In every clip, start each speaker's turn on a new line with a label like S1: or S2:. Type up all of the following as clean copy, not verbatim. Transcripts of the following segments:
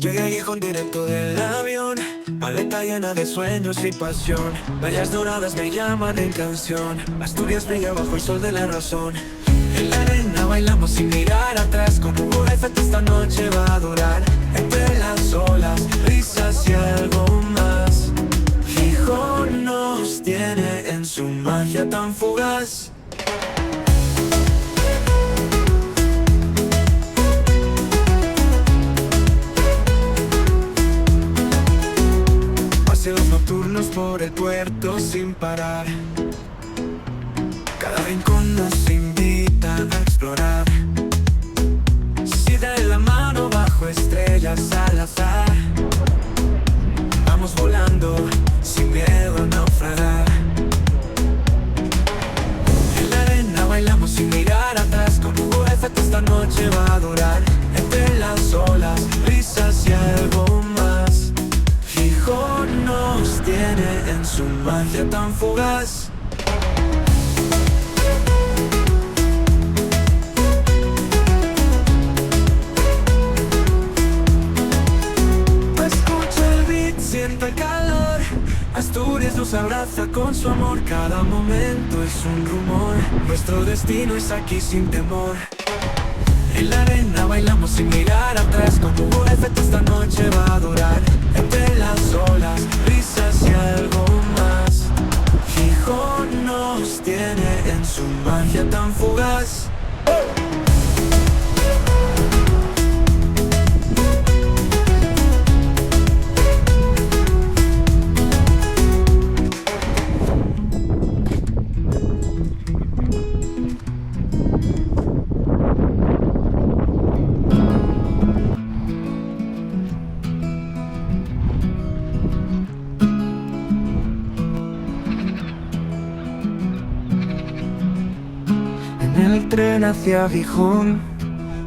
S1: Llegué a Gijón directo del avión, maleta llena de sueños y pasión. Playas doradas me llaman en canción, Asturias brilla bajo el sol de la razón. En la arena bailamos sin mirar atrás, con UgoF esta noche va a durar. Entre las olas, risas y algo más, Gijón nos tiene en su magia tan fugaz. Paseos nocturnos por el puerto sin parar, cada rincón nos invita a explorar. Si de la mano bajo estrellas al azar, vamos volando sin miedo a naufragar. En la arena bailamos sin mirar atrás, con UgoF esta noche va a durar. Entre las olas, risas y algo más, Gijón nos tiene en su magia tan fugaz. Escucha el beat, sienta el calor, Asturias nos abraza con su amor. Cada momento es un rumor, nuestro destino es aquí sin temor. En la arena bailamos sin mirar atrás, con UgoF esta noche va a durar. Entre las olas, risas y algo más, Gijón nos tiene en su magia tan fugaz. En el tren hacia Gijón,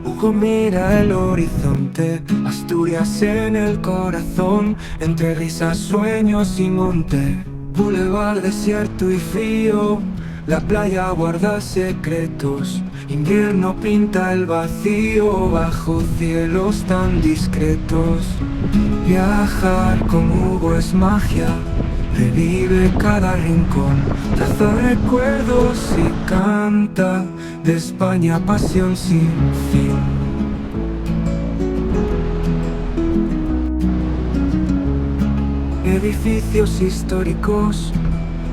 S1: Hugo mira el horizonte, Asturias en el corazón, entre risas, sueños y monte. Boulevard desierto y frío, la playa guarda secretos, invierno pinta el vacío bajo cielos tan discretos. Viajar con Hugo es magia, revive cada rincón, traza recuerdos y canta de España pasión sin fin. Edificios históricos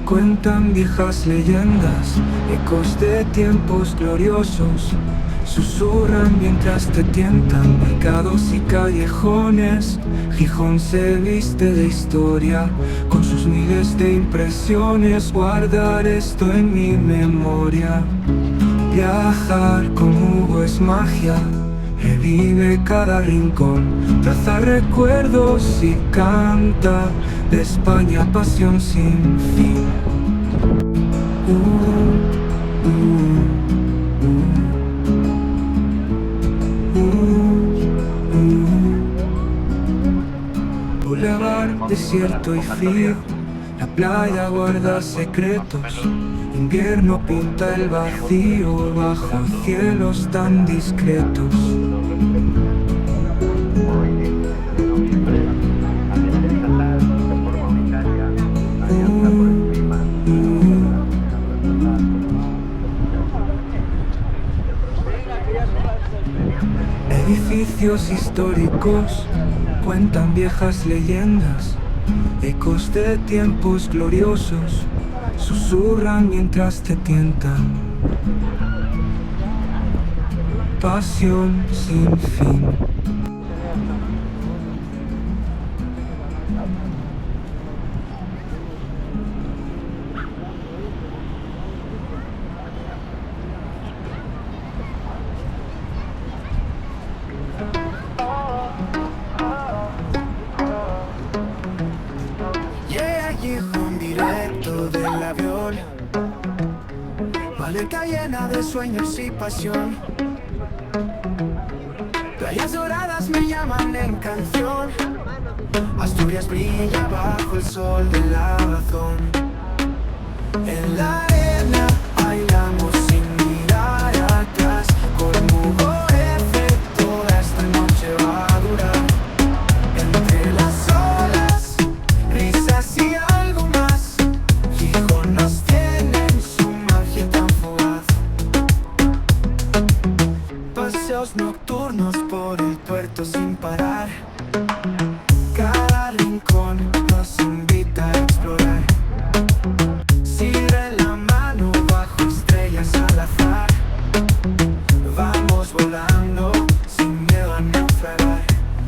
S1: cuentan viejas leyendas, ecos de tiempos gloriosos, susurran mientras te tientan. Mercados y callejones, Gijón se viste de historia, con sus miles de impresiones, guardar esto en mi memoria. Viajar con Hugo es magia, revive cada rincón, traza recuerdos y canta de España pasión sin fin. Boulevard desierto y frío, la playa guarda secretos, invierno pinta el vacío bajo cielos tan discretos. Edificios históricos cuentan viejas leyendas, ecos de tiempos gloriosos, susurran mientras te tientan. Pasión sin fin.
S2: Gijón directo del avión, maleta llena de sueños y pasión. Playas doradas me llaman en canción, Asturias brilla bajo el sol de la razón. En la arena bailamos sin mirar atrás, con UgoF toda esta noche va a durar. paseos nocturnos por el puerto sin parar. Cada rincón nos invita a explorar. Sidra en la mano bajo estrellas al azar. Vamos volando sin miedo a naufragar.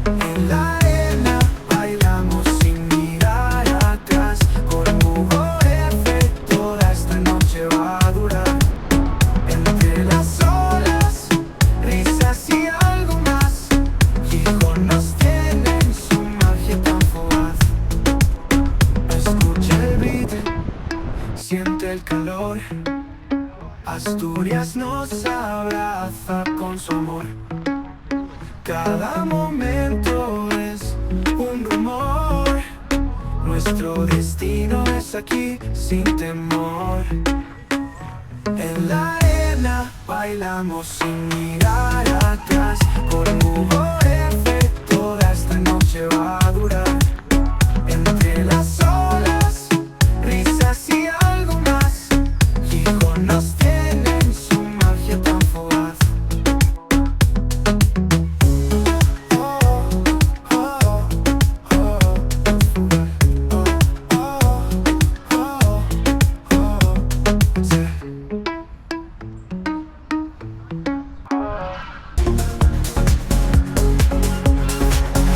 S2: En la arena bailamos sin mirar atrás. Con UGF toda esta noche va a durar. Entre las olas, risas y algo más. Gijón nos tiene en su magia tan fugaz. Escucha el beat, siente el calor. Asturias nos abraza con su amor. Cada momento es un rumor. Nuestro destino es aquí sin temor. En la arena bailamos sin mirar atrás. Con UGF toda esta noche va a durar. Entre las olas, risas y algo más. Gijón nos tiene en su magia tan fugaz.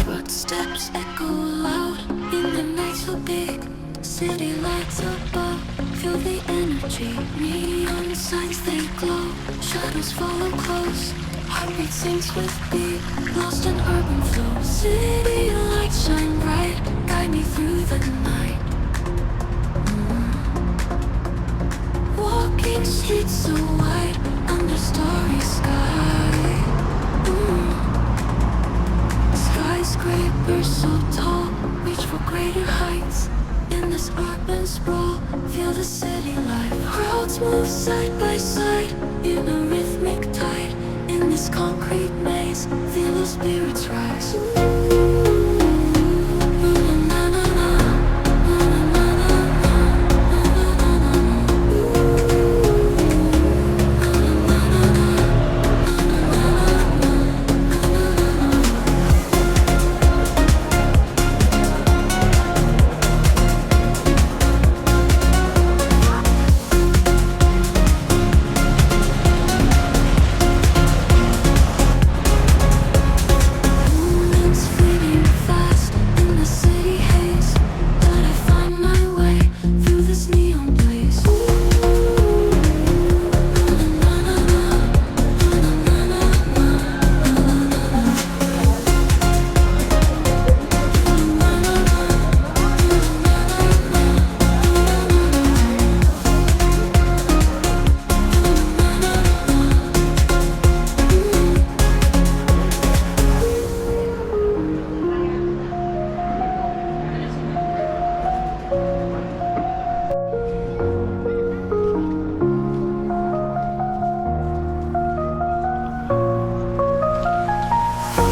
S3: Footsteps echo loud in the night so big. City lights above, feel the energy. Neon signs they glow, shadows follow close. Heartbeat sinks with beat, lost in urban flow. City lights shine bright, guide me through the night. Walking streets so wide, under starry sky. Skyscrapers so tall, reach for greater heights. In this urban sprawl, feel the city life. Crowds move side by side, in a rhythmic tide. In this concrete maze, feel the spirits rise.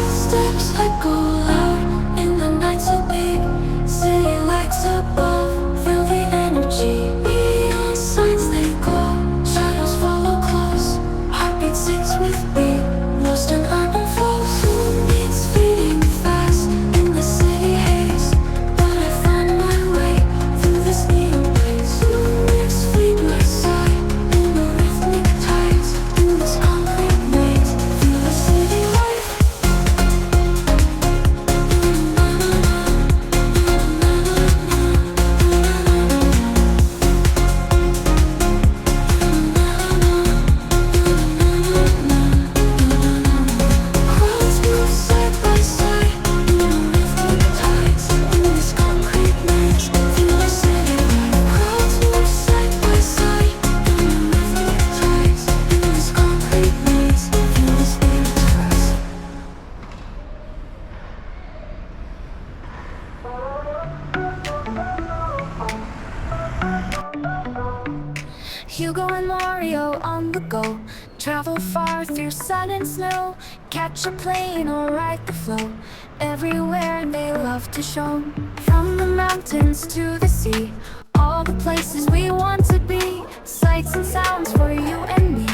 S3: Steps echo loud in the night so big. City lights above, feel the energy. Neon signs they glow, shadows follow close. Heartbeat sinks with beat, lost in urban flows. It's fading fast in the city haze, but I find my way through this neon blaze. It's fleet by side in the rhythmic tides. In this concrete maze, feel the city life. Crowds move side by side in the rhythmic tides. In this concrete maze, feel the city life. Crowds move side by side in the rhythmic tides. In this concrete maze, feel the spirits rise.
S4: Hugo and Mario on the go. Travel far through sun and snow. Catch a plane or ride the flow. Everywhere they love to show. From the mountains to the sea, all the places we want to be. Sights and sounds for you and me.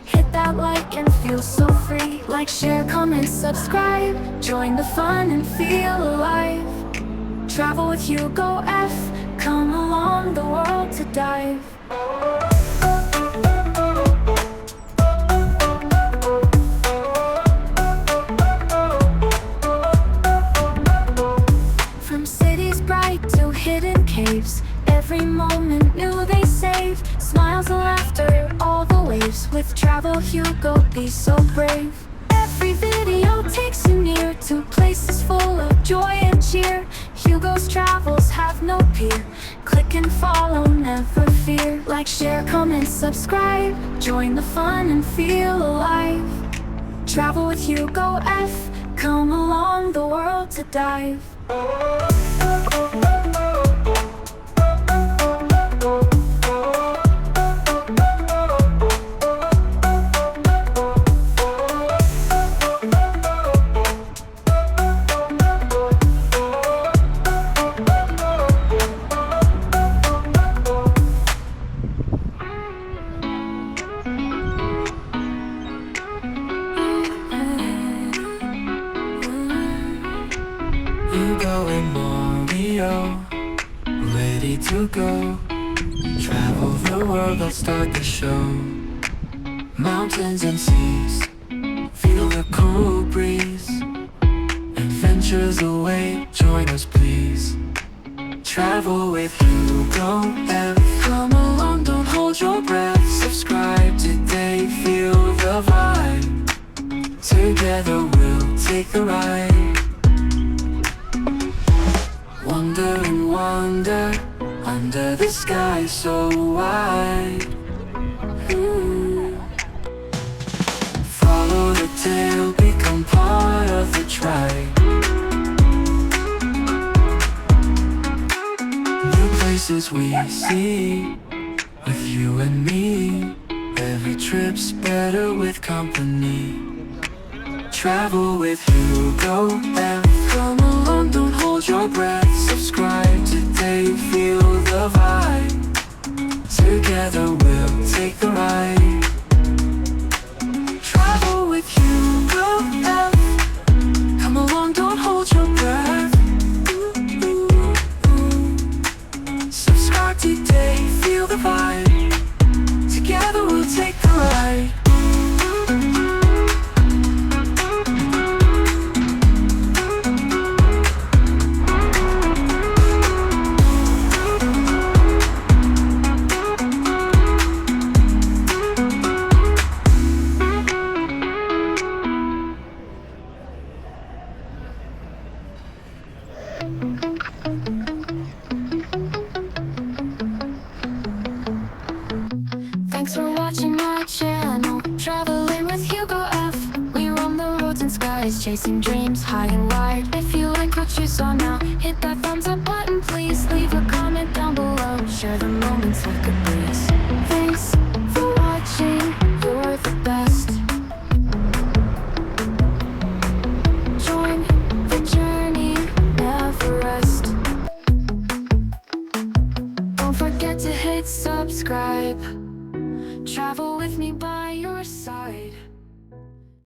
S4: Hit that like and feel so free. Like, share, comment, subscribe. Join the fun and feel alive. Travel with Hugo F. Come along the world to dive. From cities bright to hidden caves, every moment new they save. Smiles and laughter, all the waves. With Travel Hugo, be so brave. Every video takes you near to places full of joy and cheer. Hugo's travels have no peer. Click and follow, never fear. Like, share, comment, subscribe. Join the fun and feel alive. Travel with Hugo F. Come along the world to dive.
S1: Hugo and Mario, ready to go. Travel the world, let's start the show. Mountains and seas, feel the cool breeze. Adventures away, join us please. Travel with Hugo F. Come along, don't hold your breath. Subscribe today, feel the vibe. Together we'll take the ride. Wonder and wonder, under the sky so wide. Follow the tail, become part of the tribe. New places we see, with you and me. Every trip's better with company. Travel with Hugo F. Come along, don't hold your breath. Subscribe today, feel the vibe. Together we'll take the ride. Travel with Hugo F. Come along, don't hold your breath. Subscribe today, feel the vibe. Together we'll take the ride.
S4: Thanks for watching my channel, Traveling with Hugo F. We roam the roads and skies, chasing dreams high and wide. If you like what you saw now, hit that thumbs up button please. Leave a comment down below, share the moments of goodbye.